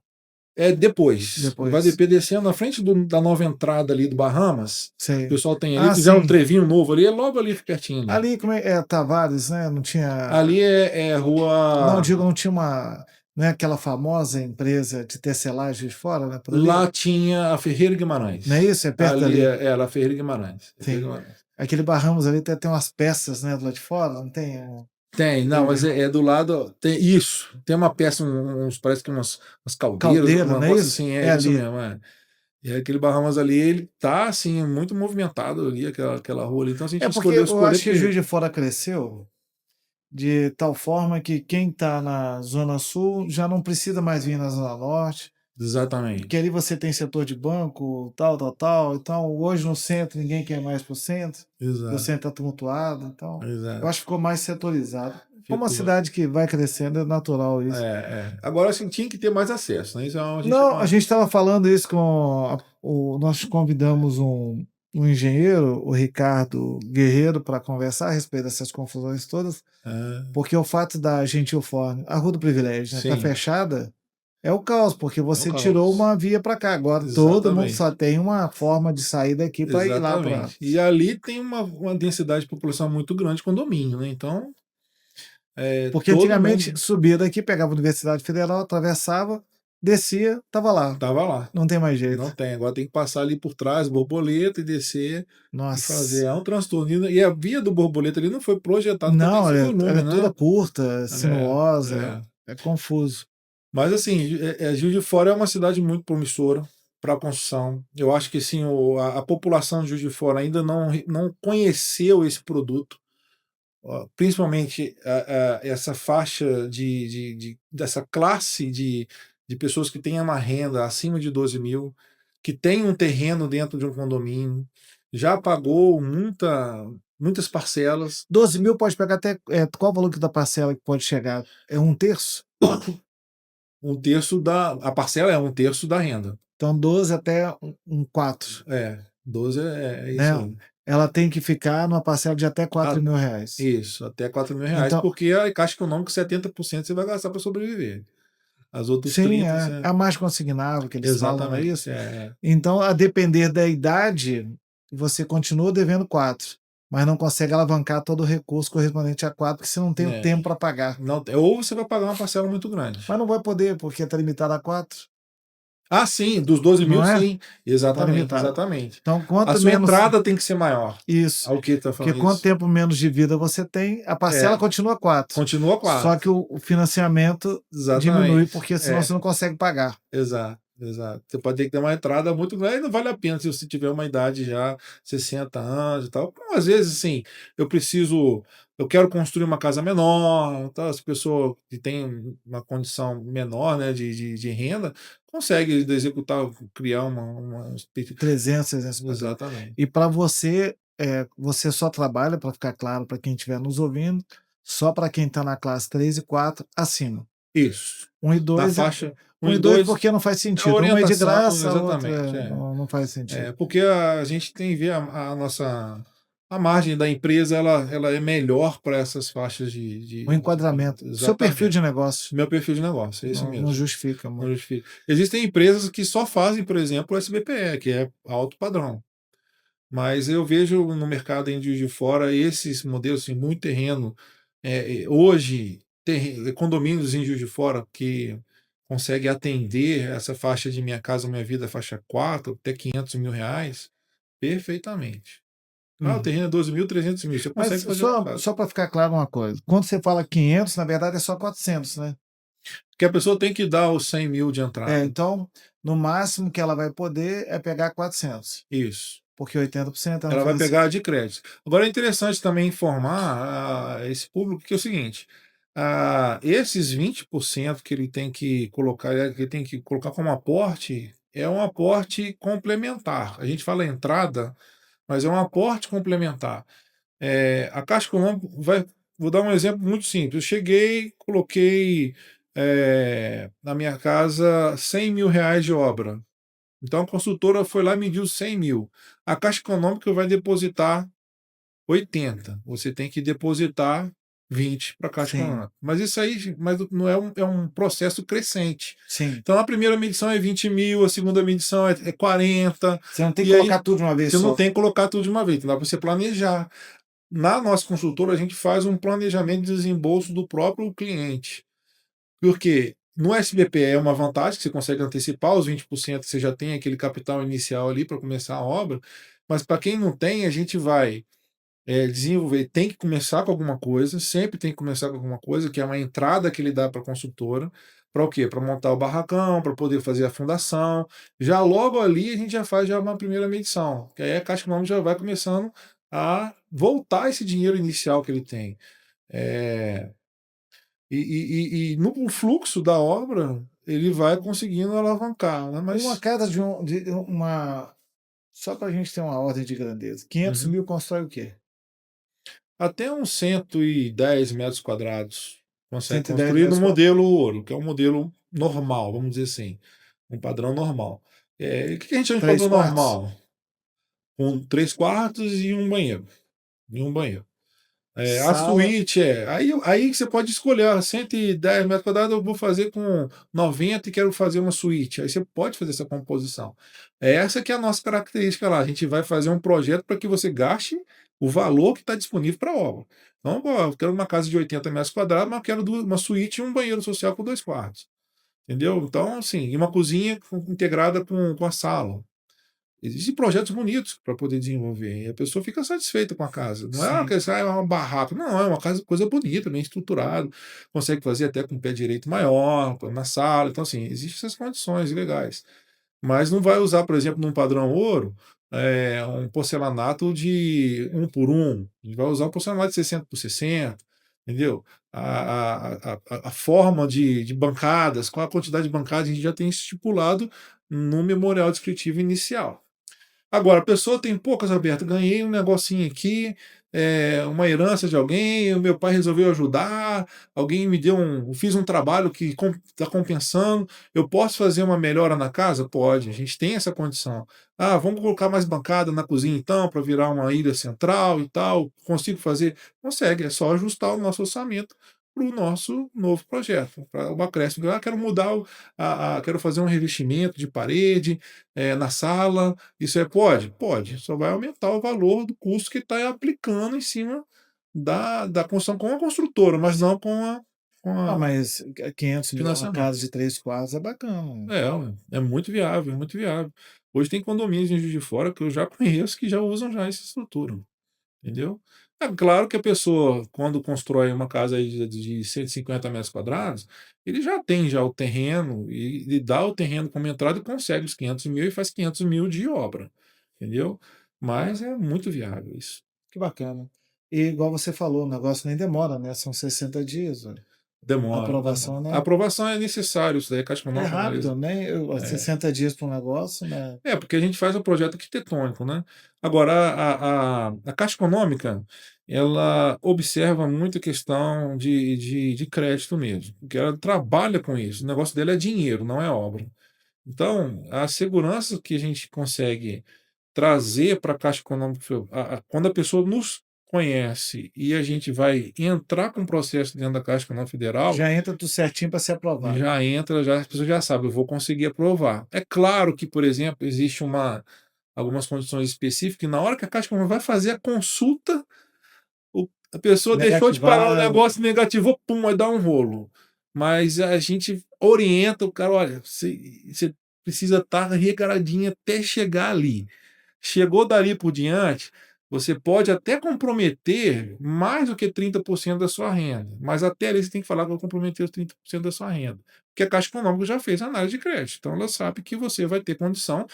É depois. Do Vale do Depois. Ipê descendo na frente da nova entrada ali do Bahamas. O Sei. pessoal tem ali, Ah, fizeram um sim. trevinho novo ali, é logo ali pertinho ali. Ali, como é Tavares, né? Não tinha. Ali é Não, rua. digo, não tinha uma. Não é aquela famosa empresa de tecelagem de fora, né? Por ali? Lá tinha a Ferreira Não é Guimarães. isso? É perto Ali dali. é a Ferreira Guimarães. Ferreira Sim. Guimarães. Aquele Barramos ali tem umas peças, né? Do lado de fora, não tem? Tem, não, mas é do lado. Tem isso. Tem uma peça, parece que umas caldeiras, Caldeira, uma não é coisa isso? assim, é É isso ali. mesmo. É. E aquele Bahamas ali, ele tá assim, muito movimentado ali, aquela rua ali. Então assim, a É gente porque escolheu eu escolher acho que porque. Juiz de Fora cresceu de tal forma que quem está na Zona Sul já não precisa mais vir na Zona Norte. Porque Exatamente. ali você tem setor de banco, tal, tal, tal. Então, hoje no centro, ninguém quer mais para o centro, porque o Exato. centro está tumultuado. Então, eu Exato. acho que ficou mais setorizado. Como uma Ficou. cidade que vai crescendo, é natural isso. Agora assim, tinha que ter mais acesso, né? Isso a gente é Não, a uma. gente estava falando isso com. Nós convidamos um engenheiro, o Ricardo Guerreiro, para conversar a respeito dessas confusões todas, É, porque o fato da Gentilforne, a Rua do Privilégio, né, tá sim, fechada. É o caos, porque é um você tirou caos. uma via para cá. Agora todo mundo só Exatamente. tem uma forma de sair daqui para ir lá para. Exatamente. E ali tem uma densidade de população muito grande, condomínio, né? Então, Porque todo antigamente mundo subia daqui, pegava a Universidade Federal, atravessava, descia, tava lá. tava lá. Não tem mais Não jeito. tem. Agora tem que passar ali por trás, borboleta, e descer e fazer. Nossa. É um transtorno. E a via do borboleta ali não foi projetada para ter Não, esse ela volume, é toda né? curta, É, sinuosa, é. é confuso. Mas assim, Juiz de Fora é uma cidade muito promissora para a construção. Eu acho que sim, a população de Juiz de Fora ainda não conheceu esse produto. Ó, principalmente essa faixa dessa classe de pessoas que têm uma renda acima de 12 mil, que tem um terreno dentro de um condomínio, já pagou muitas parcelas. 12 mil pode pegar até. Qual o valor que da parcela que pode chegar? É um terço? A parcela é um terço da renda. Então 12 até um 4, 12 é isso né? aí. Ela tem que ficar numa parcela de até 4 A- mil reais. Isso, até 4 mil reais, Então, porque a Caixa Econômica 70% você vai gastar para sobreviver. As outras sim, 30%. é a mais consignável que eles falam, não é Exatamente. isso? Então, a depender da idade, você continua devendo 4, mas não consegue alavancar todo o recurso correspondente a 4, porque você não tem o É. tempo para pagar. Não, ou você vai pagar uma parcela muito grande. Mas não vai poder, porque está limitado a 4, Ah, sim, dos 12 mil, não é? sim. Está Exatamente, limitado. exatamente. Então, A quanto sua menos. entrada tem que ser maior. Isso. Ao que está Porque falando quanto isso? tempo menos de vida você tem, a parcela continua 4. Continua Só 4. que o financiamento diminui, Exatamente. porque senão você não consegue pagar. Exato, exato. Você pode ter que dar uma entrada muito grande, não vale a pena se você tiver uma idade já, 60 anos e tal. Então, às vezes, assim, eu quero construir uma casa menor, então, essa pessoa que tem uma condição menor, né, de renda, consegue executar, criar uma. 300, 600 por dia. Exatamente. E para você, você só trabalha, para ficar claro para quem estiver nos ouvindo, só para quem está na classe 3 e 4 acima. Isso. 1 e Na 2 faixa 1 1 e e 2 2 porque não faz é a sentido. Uma é de orientação, graça, a outra exatamente. não faz sentido. Porque a gente tem que ver a nossa. A margem da empresa ela é melhor para essas faixas O enquadramento. Seu perfil Exatamente. de negócio Meu perfil de negócio, é isso não mesmo. justifica Não muito. justifica. Existem empresas que só fazem, por exemplo, o SBPE, que é alto padrão. Mas eu vejo no mercado em Juiz de Fora esses modelos, assim, muito terreno. Hoje, condomínios em Juiz de Fora que conseguem atender essa faixa de Minha Casa Minha Vida, faixa 4 até 500 mil reais, perfeitamente. Ah, o Hum. terreno é 12 mil, 300 mil, você Mas consegue fazer uma casa. só para ficar claro uma coisa, quando você fala 500, na verdade é só 400, né? Porque a pessoa tem que dar os 100 mil de entrada. Então, no máximo que ela vai poder é pegar 400, Isso. porque 80% é um Ela vai financiamento. pegar de crédito. Agora é interessante também informar esse público que é o seguinte: esses 20% que ele tem que colocar como aporte é um aporte complementar. A gente fala entrada, mas é um aporte complementar. A Caixa Econômica vai, vou dar um exemplo muito simples. Eu cheguei, coloquei na minha casa R$ 100.000 de obra. Então a construtora foi lá e mediu 100.000. A Caixa Econômica vai depositar 80. Você tem que depositar 20 para a Caixa Sim, Econômica. Mas isso aí, mas não é um processo crescente. sim. Então a primeira medição é 20.000, a segunda medição é 40, Você não tem que e aí colocar tudo de uma vez você não só. tem que colocar tudo de uma vez, dá para você planejar. Na nossa consultora, a gente faz um planejamento de desembolso do próprio cliente. Porque no SBP é uma vantagem, que você consegue antecipar os 20%, você já tem aquele capital inicial ali para começar a obra, mas para quem não tem, a gente vai desenvolver, tem que começar com alguma coisa, sempre tem que começar com alguma coisa, que é uma entrada que ele dá para a consultora, para o quê? Para montar o barracão, para poder fazer a fundação. Já logo ali a gente já faz já uma primeira medição, que aí a Caixa Econômica já vai começando a voltar esse dinheiro inicial que ele tem. Eh, e no fluxo da obra, ele vai conseguindo alavancar, né, Uma mas casa de uma. Só para a gente ter uma ordem de grandeza. 500 uhum. mil constrói o quê? Até uns 110 metros quadrados consegue 110 construir no metros quadrados. modelo ouro, que é um modelo normal, vamos dizer assim, um padrão normal. O que a gente chama de Três padrão quartos? normal? Com 3 quartos e um banheiro, e um banheiro. A Sala. suíte aí você pode escolher, 110 metros quadrados eu vou fazer com 90 e quero fazer uma suíte, aí você pode fazer essa composição. Essa que é a nossa característica lá, a gente vai fazer um projeto para que você gaste o valor que está disponível para a obra. Então, pô, eu quero uma casa de 80 metros quadrados, mas eu quero uma suíte e um banheiro social com 2 quartos, entendeu? Então, assim, e uma cozinha integrada com a sala. Existem projetos bonitos para poder desenvolver e a pessoa fica satisfeita com a casa. Não é uma Sim. questão, é uma barraca, não, é uma casa, coisa bonita, bem estruturada, consegue fazer até com o pé direito maior, na sala. Então, assim, existem essas condições legais. Mas não vai usar, por exemplo, num padrão ouro, um porcelanato de 1 por 1. A gente vai usar um porcelanato de 60 por 60, entendeu? A forma de bancadas, qual a quantidade de bancadas, a gente já tem estipulado no memorial descritivo inicial. Agora, a pessoa tem poucas abertas. Ganhei um negocinho aqui, uma herança de alguém, o meu pai resolveu ajudar, alguém me deu fiz um trabalho que está compensando. Eu posso fazer uma melhora na casa? Pode, a gente tem essa condição. Ah, vamos colocar mais bancada na cozinha então, para virar uma ilha central e tal. Consigo fazer? Consegue, é só ajustar o nosso orçamento para o nosso novo projeto, para o acréscimo. Ah, quero mudar, quero fazer um revestimento de parede na sala, isso pode? Pode, só vai aumentar o valor do custo que está aplicando em cima da construção com a construtora, mas não com Ah, a mas 500 mil, uma financiamento. casa de 3 quartos é bacana. É muito viável, é muito viável. Hoje tem condomínios em Juiz de Fora que eu já conheço que já usam já essa estrutura, entendeu? É claro que a pessoa, quando constrói uma casa aí de 150 metros quadrados, ele já tem já o terreno e dá o terreno como entrada e consegue os 500 mil e faz 500 mil de obra, entendeu? Mas é muito viável isso. Que bacana. E igual você falou, o negócio nem demora, né? São 60 dias, olha. A Demora, demora. aprovação, A né? aprovação é necessário, isso daí a Caixa É Econômica rápido, analisa. né? 60 dias para um negócio, né? Porque a gente faz o projeto arquitetônico, né. Agora a Caixa Econômica, ela observa muito a questão de crédito mesmo, porque ela trabalha com isso, o negócio dela é dinheiro, não é obra. Então, a segurança que a gente consegue trazer para a Caixa Econômica, quando a pessoa nos conhece e a gente vai entrar com o processo dentro da Caixa Econômica Federal, Já entra tudo certinho para ser aprovado. já entra, já as pessoas já sabem, eu vou conseguir aprovar. É claro que, por exemplo, existe algumas condições específicas, e na hora que a Caixa Econômica vai fazer a consulta, a pessoa deixou de pagar o Negativado. negócio, negativou, pum, vai dar um rolo. Mas a gente orienta o cara: olha, você precisa estar regradinho até chegar ali. Chegou dali por diante, você pode até comprometer mais do que 30% da sua renda, mas até ali você tem que falar que eu comprometer os 30% da sua renda, porque a Caixa Econômica já fez análise de crédito, então ela sabe que você vai ter condição,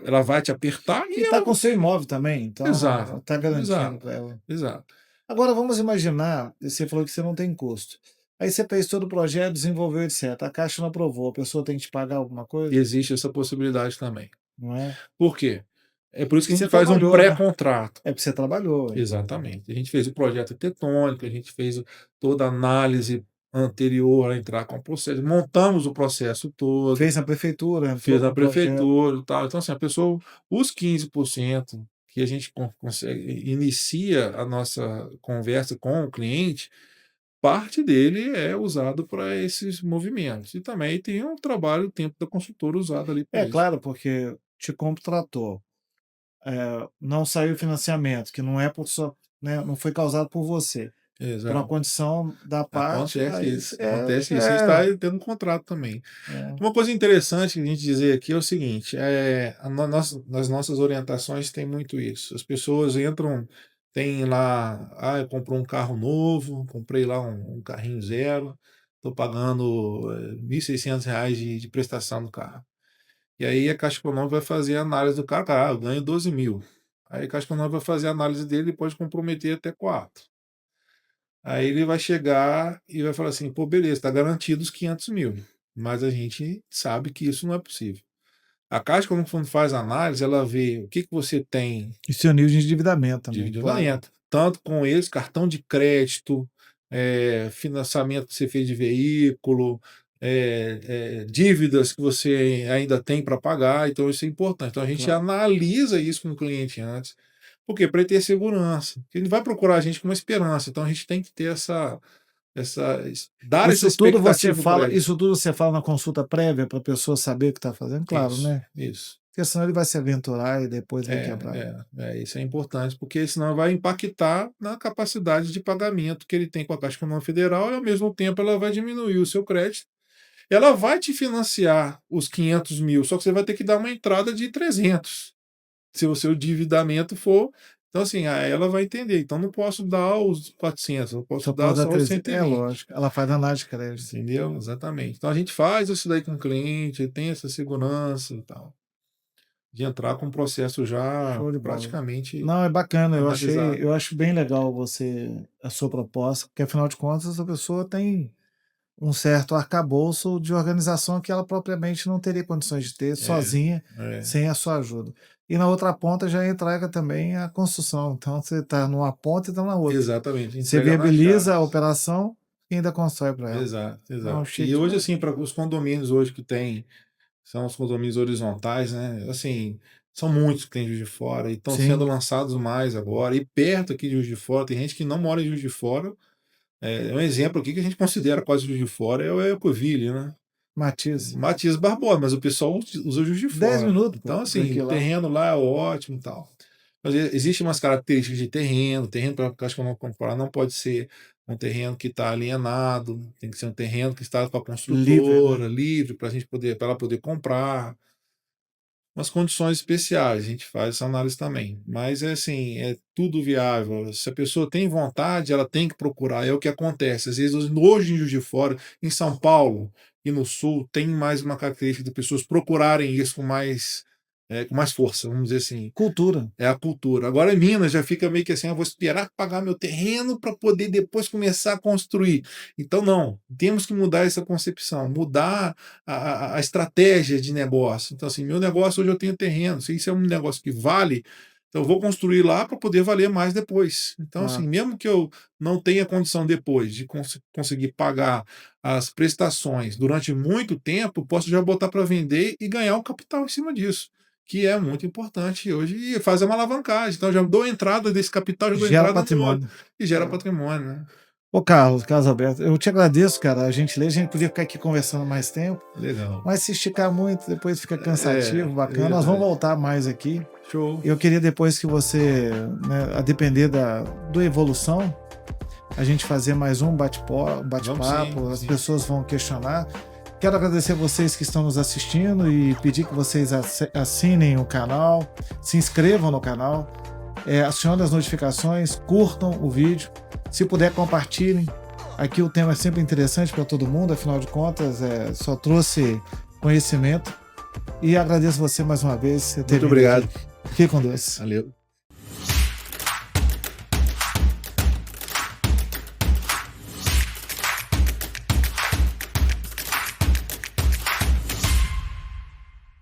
ela vai te apertar E e está ela com seu imóvel também, então exato, está garantindo exato, para ela. exato. Agora vamos imaginar, você falou que você não tem custo. Aí você fez todo o projeto, desenvolveu, etc. A Caixa não aprovou, a pessoa tem que te pagar alguma coisa? Existe essa possibilidade também. Não é? Por quê? É por isso que a Você gente faz um trabalhou, né? pré-contrato. É porque você trabalhou, hein? Exatamente. A gente fez o projeto arquitetônico, a gente fez toda a análise anterior a entrar com o processo, montamos o processo todo, Fez na prefeitura, fez entrou na com o projeto. prefeitura e tal. Então, assim, a pessoa, os 15% que a gente consegue, inicia a nossa conversa com o cliente, parte dele é usado para esses movimentos. E também tem um trabalho, o tempo da consultora usado ali para É isso. claro, porque te contratou, não saiu financiamento, que não é por sua, né, não foi causado por você, por uma Exato. condição da parte, Acontece aí isso, acontece isso. A gente está tendo um contrato também. é, Uma coisa interessante que a gente dizer aqui é o seguinte, nas nossas orientações tem muito isso. As pessoas entram, tem lá, eu comprou um carro novo, comprei lá um carrinho zero, estou pagando R$ 1.600 de prestação do carro. E aí a Caixa Econômica vai fazer a análise do carro, eu ganho 12 mil. Aí a Caixa Econômica vai fazer a análise dele e pode comprometer até 4. Aí ele vai chegar e vai falar assim: pô, beleza, está garantido os 500 mil, mas a gente sabe que isso não é possível. A Caixa, quando faz a análise, ela vê o que você tem e seu nível de endividamento de também, claro. endividamento, tanto com eles, cartão de crédito, financiamento que você fez de veículo, dívidas que você ainda tem para pagar, então isso é importante. Então a gente Claro. analisa isso com o cliente antes, porque para ele ter segurança. Porque ele vai procurar a gente com uma esperança, então a gente tem que ter dar essa expectativa para ele. Isso tudo você fala na consulta prévia para a pessoa saber o que está fazendo? Claro, Isso, né, isso. porque senão ele vai se aventurar e depois vai É, quebrar. isso é importante, porque senão vai impactar na capacidade de pagamento que ele tem com a Caixa Econômica Federal e, ao mesmo tempo, ela vai diminuir o seu crédito. Ela vai te financiar os 500 mil, só que você vai ter que dar uma entrada de 300, se o seu endividamento for. Então, assim, aí ela vai entender. Então, não posso dar os 400, eu posso Só dar pode dar só os 300, é 120. lógico, ela faz análise de crédito. Entendeu? Exatamente. Então, a gente faz isso daí com o cliente, tem essa segurança e tal, de entrar com o processo já Show de bola. praticamente Não, é bacana, analisado. eu acho bem legal a sua proposta, porque afinal de contas a pessoa tem um certo arcabouço de organização que ela propriamente não teria condições de ter É, sozinha, é, sem a sua ajuda. E na outra ponta já entrega também a construção, então você está numa ponta e está na outra. exatamente, Você entrega nas viabiliza a chaves. operação e ainda constrói para ela. Exato, Não, exato. E chique hoje, demais. assim, para os condomínios hoje que tem, são os condomínios horizontais, né? Assim, são muitos que tem Juiz de Fora e estão sendo Sim, lançados mais agora. E perto aqui de Juiz de Fora, tem gente que não mora em Juiz de Fora. Um exemplo aqui que a gente considera quase Juiz de Fora é o Ecoville, né? Matias. Matias Barbosa, mas o pessoal usa Juiz de 10 Fora. minutos, Então, pô, assim, daqui o lá. terreno lá é ótimo e tal. Mas existem umas características de terreno. Terreno para Caixa Econômica Popular não pode ser um terreno que está alienado, tem que ser um terreno que está com a Livre, né? construtora, livre, para ela poder comprar. Umas condições especiais, a gente faz essa análise também. Mas é assim, é tudo viável. Se a pessoa tem vontade, ela tem que procurar. É o que acontece. Às vezes, hoje em Juiz de Fora, em São Paulo e no Sul, tem mais uma característica de pessoas procurarem isso com mais força, vamos dizer assim. Cultura. É a cultura. Agora em Minas já fica meio que assim, eu vou esperar pagar meu terreno para poder depois começar a construir. Então não, temos que mudar essa concepção, mudar a estratégia de negócio. Então assim, meu negócio hoje eu tenho terreno, se isso é um negócio que vale, então eu vou construir lá para poder valer mais depois. Então assim, Claro. mesmo que eu não tenha condição depois de conseguir pagar as prestações durante muito tempo, posso já botar para vender e ganhar um capital em cima disso, que é muito importante hoje e faz uma alavancagem. Então, já dou entrada desse capital, já dou Gera entrada no outro, patrimônio. e gera É. patrimônio, né? Ô Carlos Alberto, eu te agradeço, cara, a gentileza. A gente podia ficar aqui conversando mais tempo, Legal. mas se esticar muito, depois fica cansativo, É bacana. Nós vamos verdade. voltar mais aqui. Show. Eu queria depois que você, né, a depender do evolução, a gente fazer mais um Vamos sim, bate-papo, as sim. pessoas vão questionar. Quero agradecer vocês que estão nos assistindo e pedir que vocês assinem o canal, se inscrevam no canal, acionem as notificações, curtam o vídeo. Se puder, compartilhem. Aqui o tema é sempre interessante para todo mundo, afinal de contas, só trouxe conhecimento. E agradeço você mais uma vez. Muito obrigado. Fique com Deus. Valeu.